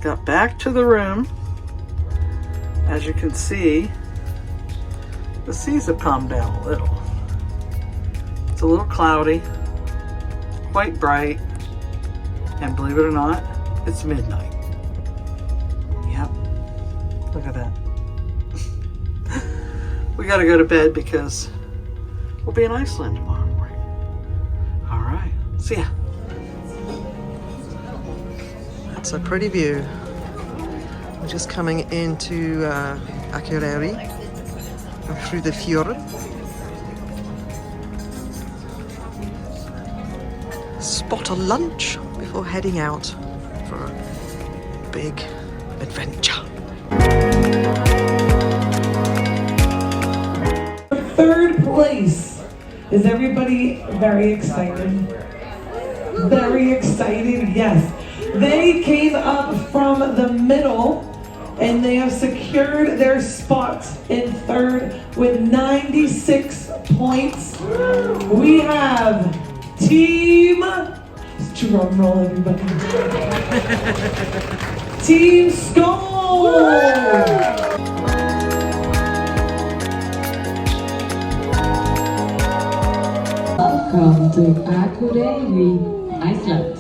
got back to the room. As you can see, the seas have calmed down a little. It's a little cloudy, quite bright, and believe it or not, it's midnight. Yep, look at that. We gotta go to bed because we'll be in Iceland tomorrow morning. All right, see ya. That's a pretty view. We're just coming into Akureyri and through the fjord. Spot a lunch before heading out for a big adventure. Third place. Is everybody very excited? Very excited, yes. They came up from the middle and they have secured their spot in third with 96 points. We have Team, drum roll everybody. Team Skull. Welcome to Akureyri, Iceland.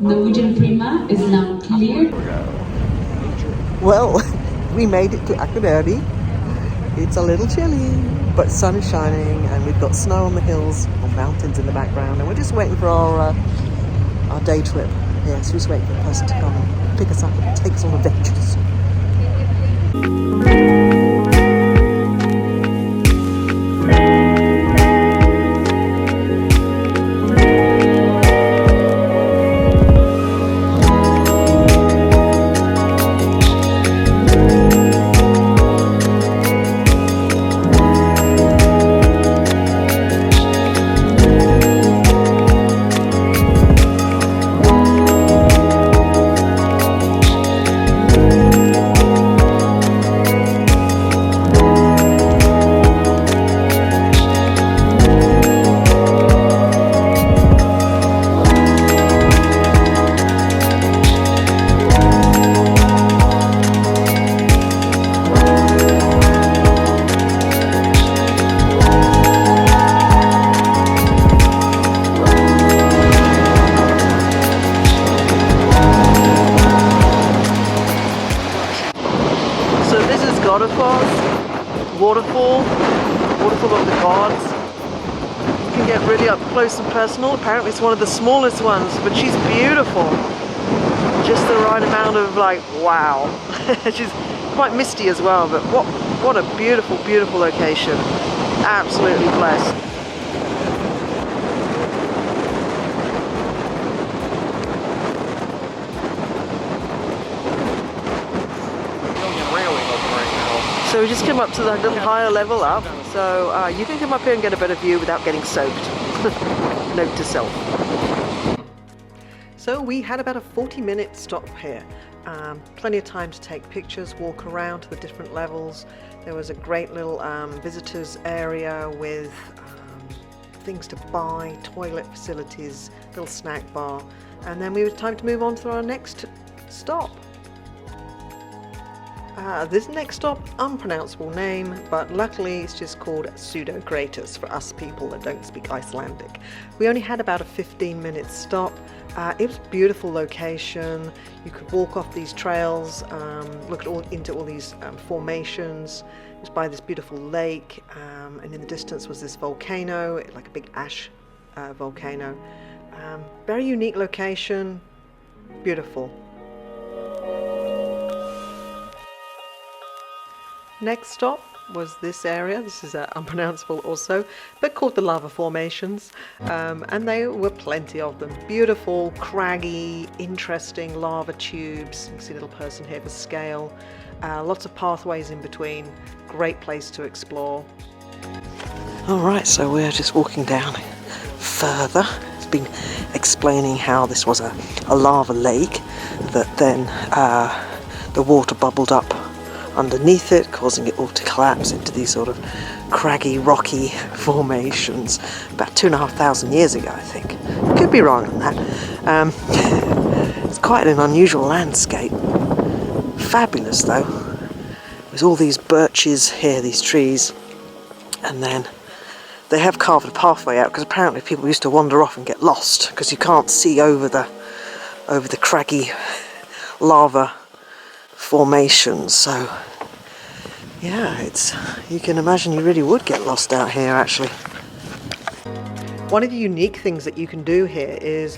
Norwegian Prima is now clear. Well, we made it to Akureyri. It's a little chilly, but sun is shining and we've got snow on the hills or mountains in the background, and we're just waiting for our day trip. Yes, we're just waiting for a person to come and pick us up and take us on adventures. Waterfall of the gods. You can get really up close and personal. Apparently it's one of the smallest ones, but she's beautiful. Just the right amount of like, wow. She's quite misty as well, but what a beautiful, beautiful location. Absolutely blessed. So we just came up to the little higher level up, so you can come up here and get a better view without getting soaked. Note to self. So we had about a 40-minute stop here. Plenty of time to take pictures, walk around to the different levels. There was a great little visitors area with things to buy, toilet facilities, little snack bar, and then we had time to move on to our next stop. This next stop, unpronounceable name, but luckily it's just called Pseudo-Craters for us people that don't speak Icelandic. We only had about a 15-minute stop. It was a beautiful location. You could walk off these trails, look into all these formations. It was by this beautiful lake, and in the distance was this volcano, like a big ash volcano. Very unique location, beautiful. Next stop was this area. This is unpronounceable also, but called the lava formations, and there were plenty of them. Beautiful, craggy, interesting lava tubes. You can see a little person here for scale. Lots of pathways in between. Great place to explore. Alright, so we're just walking down further. It's been explaining how this was a lava lake that then the water bubbled up underneath it, causing it all to collapse into these sort of craggy, rocky formations about 2,500 years ago, I think. Could be wrong on that. It's quite an unusual landscape. fabulous though. There's all these birches here, these trees, and then they have carved a pathway out because apparently people used to wander off and get lost because you can't see over the craggy lava formations. So yeah, you can imagine you really would get lost out here actually. One of the unique things that you can do here is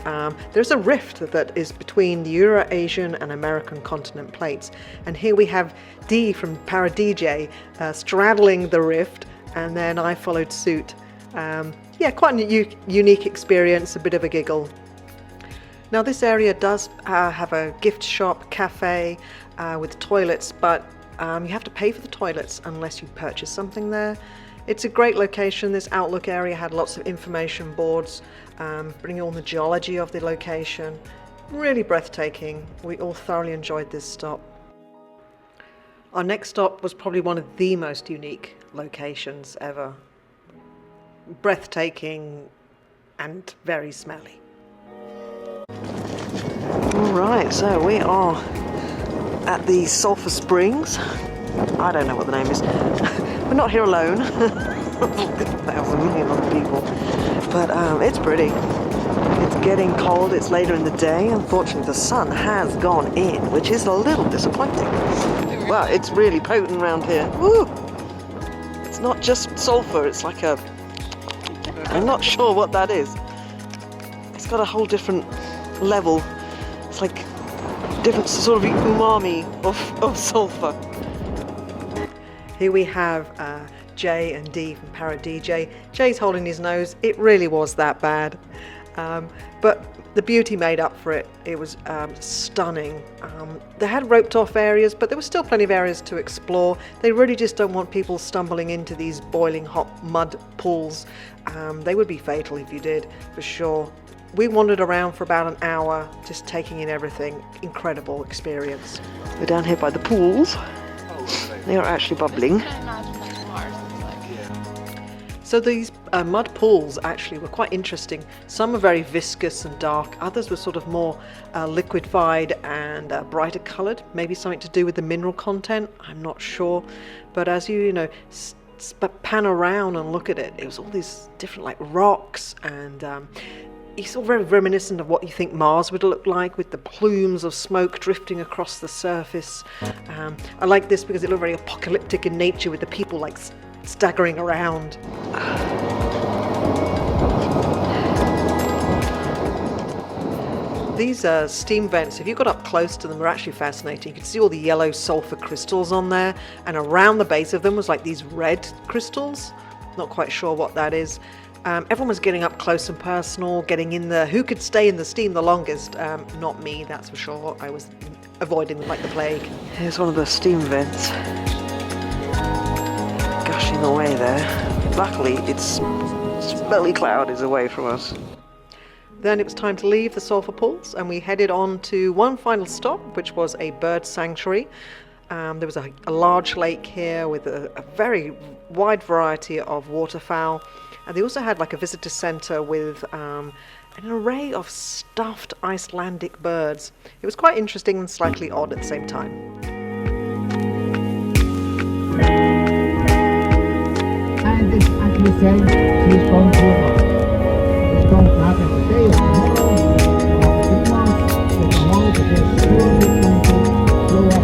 there's a rift that is between the Euro-Asian and American continent plates, and here we have Dee from Para DJ straddling the rift, and then I followed suit. Yeah, quite a unique experience, a bit of a giggle. Now this area does have a gift shop, cafe with toilets, but you have to pay for the toilets unless you purchase something there. It's a great location. This outlook area had lots of information boards, bringing on the geology of the location. Really breathtaking. We all thoroughly enjoyed this stop. Our next stop was probably one of the most unique locations ever. Breathtaking and very smelly. Alright, so we are at the Sulphur Springs. I don't know what the name is. We're not here alone. 1,000 million other people. But it's pretty. It's getting cold, it's later in the day. Unfortunately the sun has gone in, which is a little disappointing. Well, it's really potent around here. Woo! It's not just sulphur, it's like I'm not sure what that is. It's got a whole different level. It's like different sort of umami of sulphur. Here we have Jay and Dee from Para DJ. Jay's holding his nose. It really was that bad. But the beauty made up for it. It was stunning. They had roped off areas, but there were still plenty of areas to explore. They really just don't want people stumbling into these boiling hot mud pools. They would be fatal if you did, for sure. We wandered around for about an hour, just taking in everything. Incredible experience. We're down here by the pools. They are actually bubbling. So these mud pools actually were quite interesting. Some were very viscous and dark, others were sort of more liquefied and brighter coloured, maybe something to do with the mineral content, I'm not sure. But as you pan around and look at it, it was all these different like rocks, and it's all very reminiscent of what you think Mars would look like, with the plumes of smoke drifting across the surface. I like this because it looked very apocalyptic in nature, with the people like staggering around. These steam vents, if you got up close to them, were actually fascinating. You could see all the yellow sulphur crystals on there, and around the base of them was like these red crystals. Not quite sure what that is. Everyone was getting up close and personal, getting in there. Who could stay in the steam the longest? Not me, that's for sure. I was avoiding them like the plague. Here's one of the steam vents. Gushing away there. Luckily, it's smelly cloud is away from us. Then it was time to leave the sulphur pools, and we headed on to one final stop, which was a bird sanctuary. There was a large lake here with a very wide variety of waterfowl. And they also had like a visitor centre with an array of stuffed Icelandic birds. It was quite interesting and slightly odd at the same time. And it's actually said she's going to a it's going to happen today or tomorrow, or 3 months, or tomorrow, because surely going to blow up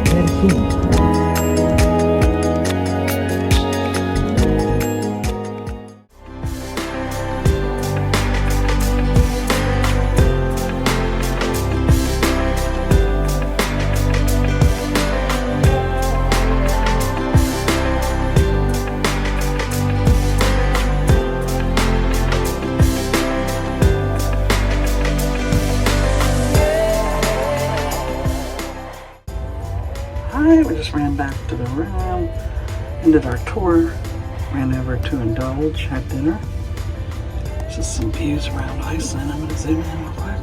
very soon. We just ran back to the room, ended our tour, ran over to indulge, had dinner. Just some views around Iceland. I'm going to zoom in real quick.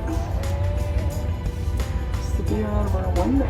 It's the view out of our window.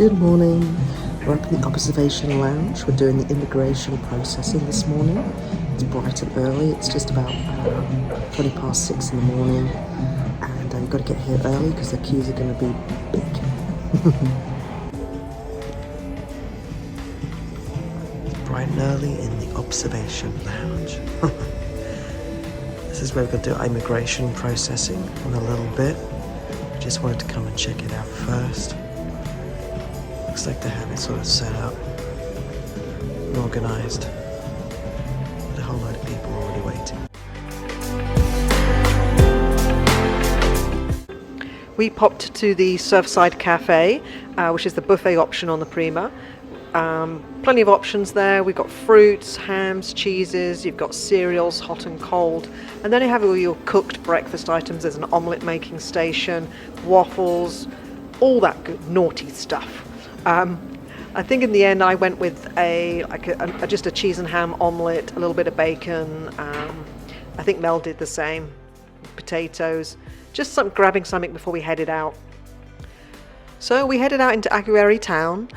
Good morning. We're up in the observation lounge. We're doing the immigration processing this morning. It's bright and early. It's just about 20 past 6 in the morning. And you've got to get here early because the queues are going to be big. It's bright and early in the observation lounge. This is where we're going to do immigration processing in a little bit. I just wanted to come and check it out first. Looks like they have it sort of set up and organised. With a whole load of people already waiting. We popped to the Surfside Cafe, which is the buffet option on the Prima. Plenty of options there. We've got fruits, hams, cheeses, you've got cereals, hot and cold. And then you have all your cooked breakfast items. There's an omelette making station, waffles, all that good naughty stuff. I think in the end I went with just a cheese and ham omelette, a little bit of bacon. I think Mel did the same. Potatoes, just grabbing something before we headed out. So we headed out into Akureyri town.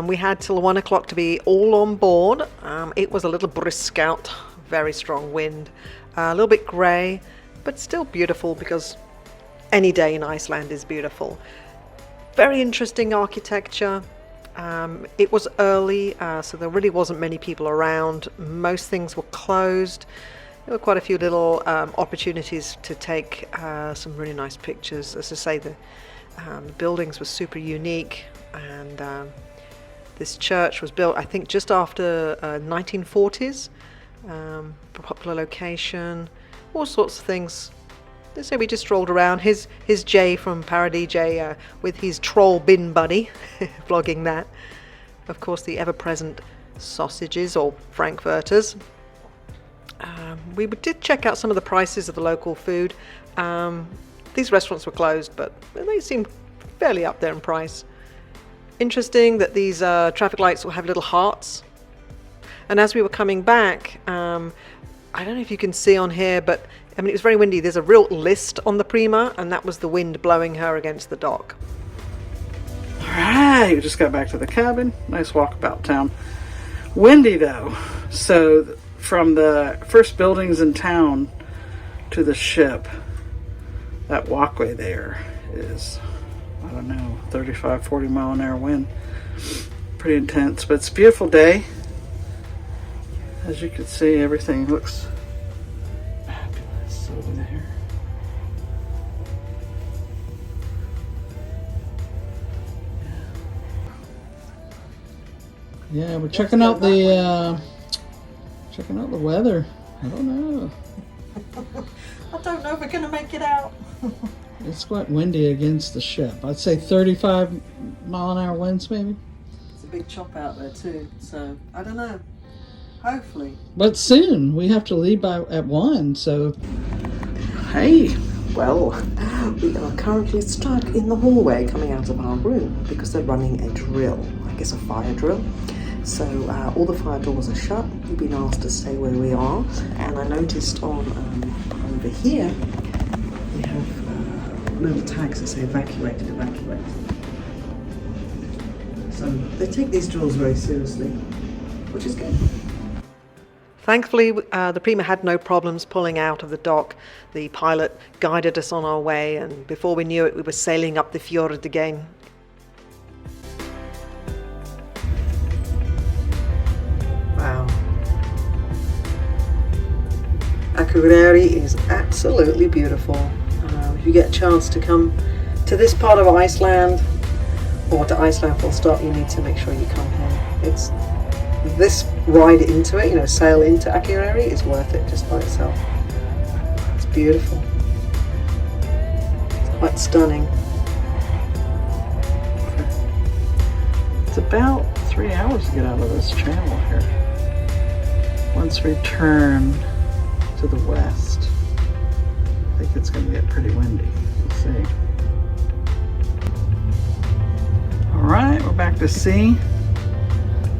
We had till 1 o'clock to be all on board. It was a little brisk out, very strong wind, a little bit grey, but still beautiful because any day in Iceland is beautiful. Very interesting architecture. It was early, so there really wasn't many people around. Most things were closed. There were quite a few little opportunities to take some really nice pictures. As I say, the buildings were super unique, and this church was built, I think, just after 1940s. Popular location, all sorts of things. So we just strolled around. His Jay from Paradis with his troll bin buddy, vlogging that. Of course, the ever-present sausages or frankfurters. We did check out some of the prices of the local food. These restaurants were closed, but they seemed fairly up there in price. Interesting that these traffic lights will have little hearts. And as we were coming back, I don't know if you can see on here, but I mean, it was very windy. There's a real list on the Prima, and that was the wind blowing her against the dock. All right, we just got back to the cabin. Nice walkabout town. Windy though. So from the first buildings in town to the ship, that walkway there is, I don't know, 35, 40 mile an hour wind. Pretty intense, but it's a beautiful day. As you can see, everything looks fabulous over there. Yeah, we're checking out the weather. I don't know. I don't know if we're going to make it out. It's quite windy against the ship. I'd say 35 mile an hour winds maybe. It's a big chop out there too, so I don't know. Hopefully. But soon. We have to leave at 1, so... Hey, well, we are currently stuck in the hallway coming out of our room because they're running a drill, I guess a fire drill. So all the fire doors are shut. We've been asked to stay where we are, and I noticed on over here we have little tags that say evacuated, evacuate. So they take these drills very seriously, which is good. Thankfully, the Prima had no problems pulling out of the dock. The pilot guided us on our way, and before we knew it, we were sailing up the fjord again. Wow. Akureyri is absolutely beautiful. If you get a chance to come to this part of Iceland, or to Iceland full stop, you need to make sure you come here. It's this ride into it, sail into Akureyri is worth it just by itself. It's beautiful. It's quite stunning. It's about 3 hours to get out of this channel here. Once we turn to the west, I think it's going to get pretty windy. We'll see. Alright, we're back to sea.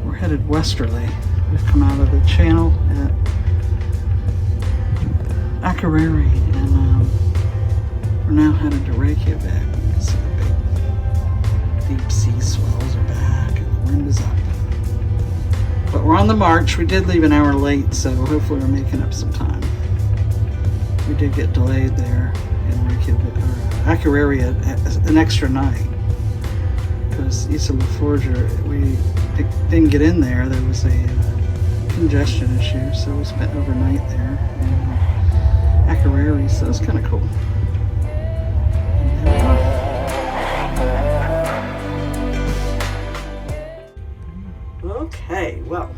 We're headed westerly. We've come out of the channel at Akureyri, and we're now headed to Reykjavik. You can see the big Deep sea swells are back and the wind is up. But we're on the march. We did leave an hour late, so hopefully we're making up some time. We did get delayed there in Reykjavik, or Akureyri, an extra night. Because Iceland we didn't get in there. There was a congestion issue, so we spent overnight there in Akureyri, so it's kind of cool. Okay, well,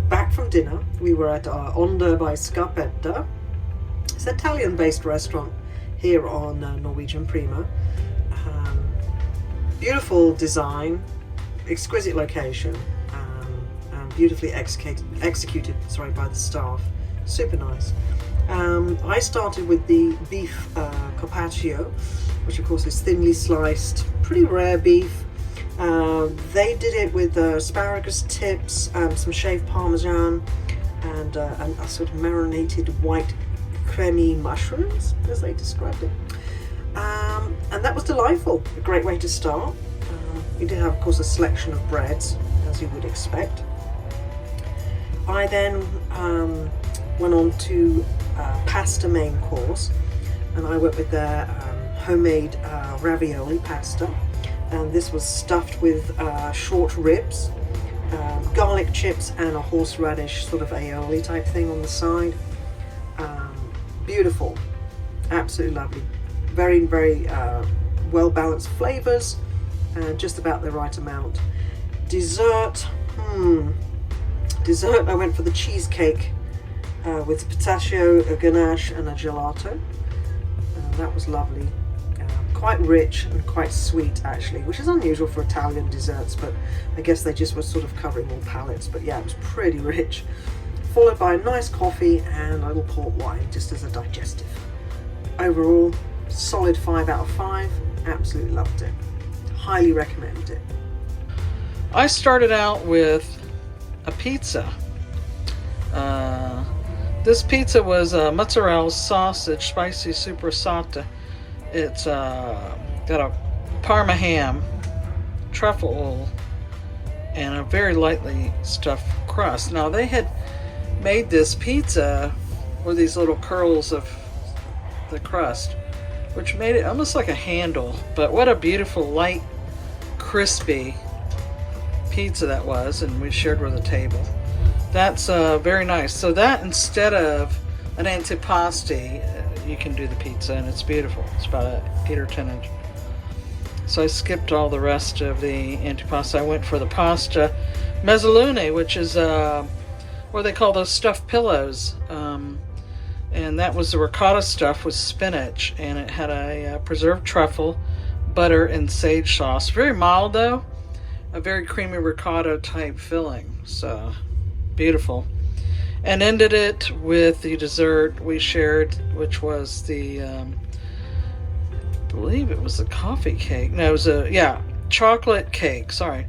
back from dinner. We were at Onda by Scarpeta. It's an Italian-based restaurant here on Norwegian Prima. Beautiful design, exquisite location, and beautifully executed by the staff. Super nice. I started with the beef carpaccio, which of course is thinly sliced, pretty rare beef. They did it with asparagus tips, some shaved parmesan, and a sort of marinated white creamy mushrooms, as they described it. And that was delightful, a great way to start. We did have, of course, a selection of breads, as you would expect. I then went on to pasta main course, and I went with their homemade ravioli pasta. And this was stuffed with short ribs, garlic chips, and a horseradish sort of aioli type thing on the side. Beautiful, absolutely lovely. Very, very well balanced flavors, and just about the right amount. Dessert, I went for the cheesecake with pistachio, a ganache, and a gelato. That was lovely. Quite rich and quite sweet actually, which is unusual for Italian desserts, but I guess they just were sort of covering all palates. But yeah, it was pretty rich. Followed by a nice coffee and a little port wine just as a digestive. Overall, solid 5 out of 5. Absolutely loved it. Highly recommend it. I started out with a pizza. This pizza was mozzarella sausage, spicy supersata. It's got a Parma ham, truffle oil, and a very lightly stuffed crust. Now they had made this pizza with these little curls of the crust, which made it almost like a handle. But what a beautiful, light, crispy pizza that was, and we shared with a table. That's very nice. So that, instead of an antipasti, you can do the pizza, and it's beautiful. It's about an 8 or 10 inch. So I skipped all the rest of the antipasta. I went for the pasta mezzalune, which is what they call those stuffed pillows. And that was the ricotta stuff with spinach, and it had a preserved truffle, butter, and sage sauce. Very mild though, a very creamy ricotta type filling. So beautiful. And ended it with the dessert we shared, which was the, I believe it was a coffee cake. No, it was chocolate cake, sorry.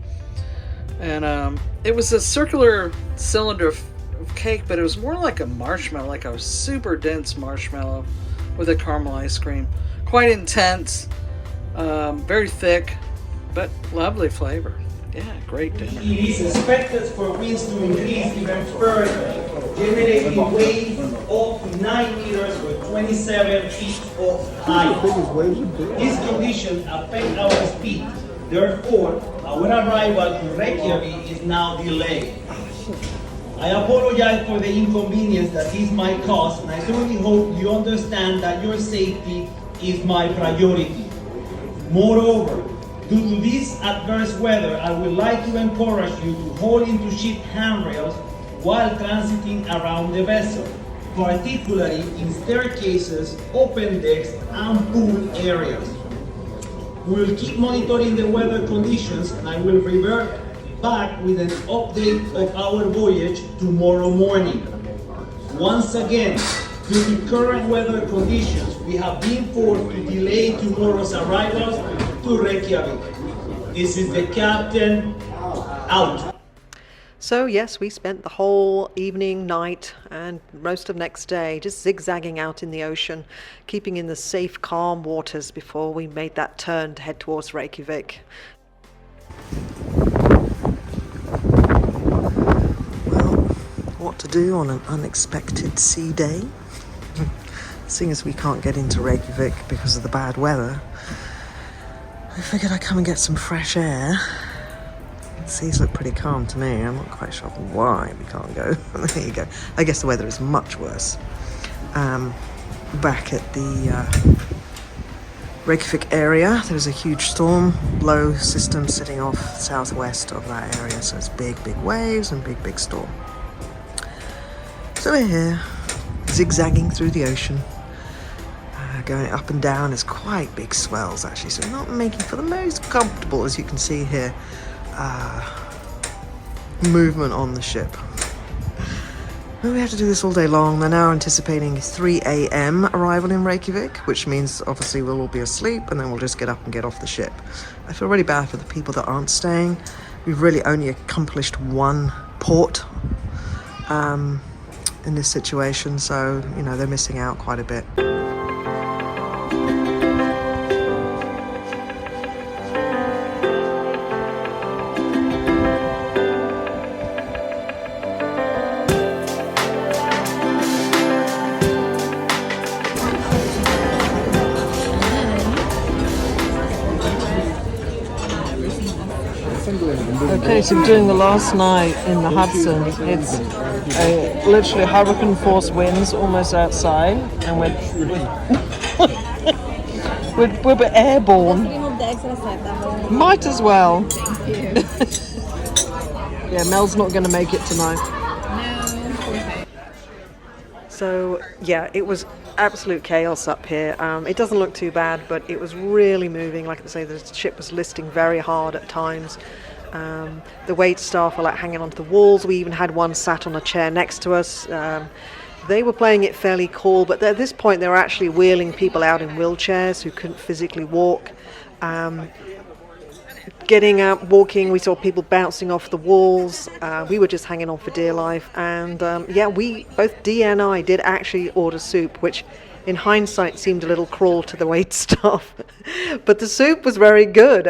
And it was a circular cylinder of cake, but it was more like a marshmallow, like a super dense marshmallow with a caramel ice cream. Quite intense, very thick, but lovely flavor. Yeah, great dinner. It is expected for winds to increase even further, generating waves up to 9 meters with 27 feet of height. These conditions affect our speed. Therefore, our arrival to Reykjavik is now delayed. I apologize for the inconvenience that this might cause, and I certainly hope you understand that your safety is my priority. Moreover, due to this adverse weather, I would like to encourage you to hold into ship handrails while transiting around the vessel, particularly in staircases, open decks, and pool areas. We will keep monitoring the weather conditions, and I will revert back with an update of our voyage tomorrow morning. Once again, due to current weather conditions, we have been forced to delay tomorrow's arrival to Reykjavik. This is the captain, out. So yes, we spent the whole evening, night, and most of next day just zigzagging out in the ocean, keeping in the safe, calm waters before we made that turn to head towards Reykjavik. Well, what to do on an unexpected sea day? Seeing as we can't get into Reykjavik because of the bad weather, I figured I'd come and get some fresh air. The seas look pretty calm to me. I'm not quite sure why we can't go. There you go. I guess the weather is much worse. Back at the Reykjavik area, there was a huge storm, low system sitting off southwest of that area, so it's big waves and big storm. So we're here, zigzagging through the ocean, going up and down. There's quite big swells actually, so not making for the most comfortable, as you can see here, movement on the ship. Well, we have to do this all day long. They're now anticipating 3 a.m. arrival in Reykjavik, which means obviously we'll all be asleep and then we'll just get up and get off the ship. I feel really bad for the people that aren't staying. We've really only accomplished one port in this situation, so, you know, they're missing out quite a bit. Okay, so doing the last night in the Hudson, it's literally hurricane force winds almost outside, and we're airborne. Might as well. Yeah, Mel's not going to make it tonight. So yeah, it was absolute chaos up here. It doesn't look too bad, but it was really moving. Like I say, the ship was listing very hard at times. The wait staff were like hanging onto the walls. We even had one sat on a chair next to us. They were playing it fairly cool, but at this point they were actually wheeling people out in wheelchairs who couldn't physically walk. Getting out, walking, we saw people bouncing off the walls. We were just hanging on for dear life. And yeah, both Dee and I did actually order soup, which in hindsight seemed a little cruel to the wait staff. But the soup was very good.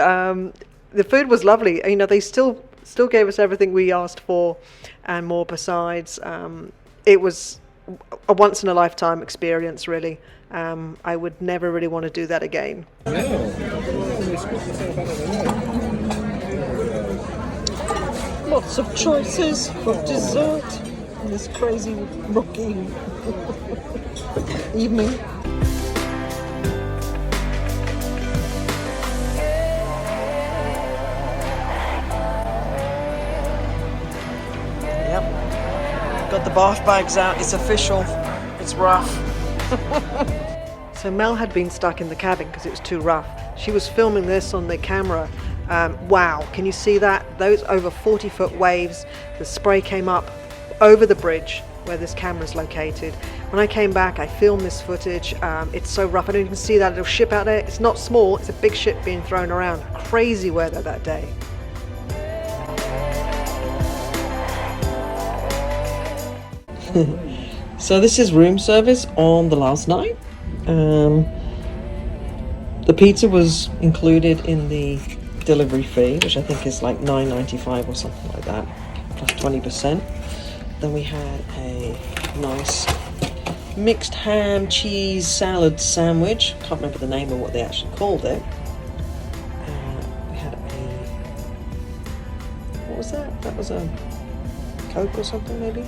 The food was lovely. You know, they still gave us everything we asked for and more besides. It was a once in a lifetime experience, really. I would never really want to do that again. Lots of choices for dessert in this crazy rocky evening. Got the bath bags out, it's official, it's rough. So Mel had been stuck in the cabin because it was too rough. She was filming this on the camera. Wow, can you see that? Those over 40-foot waves, the spray came up over the bridge where this camera is located. When I came back, I filmed this footage. It's so rough, I don't even see that little ship out there. It's not small, it's a big ship being thrown around. Crazy weather that day. So this is room service on the last night. The pizza was included in the delivery fee, which I think is like $9.95 or something like that, plus 20%. Then we had a nice mixed ham cheese salad sandwich. Can't remember the name of what they actually called it. We had what was that? That was a Coke or something, maybe?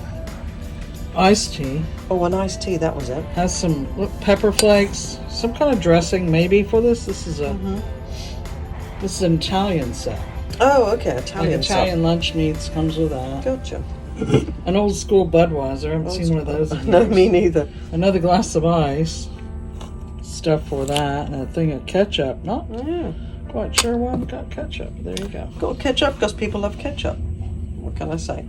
Iced tea. Oh, an iced tea, that was it. Has some pepper flakes, some kind of dressing maybe for this. This is this is an Italian set. Oh, okay, Italian. Like Italian lunch meats comes with that. Gotcha. An old school Budweiser. I haven't seen one of those in No, years. me neither. Another glass of ice. Stuff for that, and a thing of ketchup. Not quite sure why we got ketchup. There you go. Got ketchup because people love ketchup. What can I say?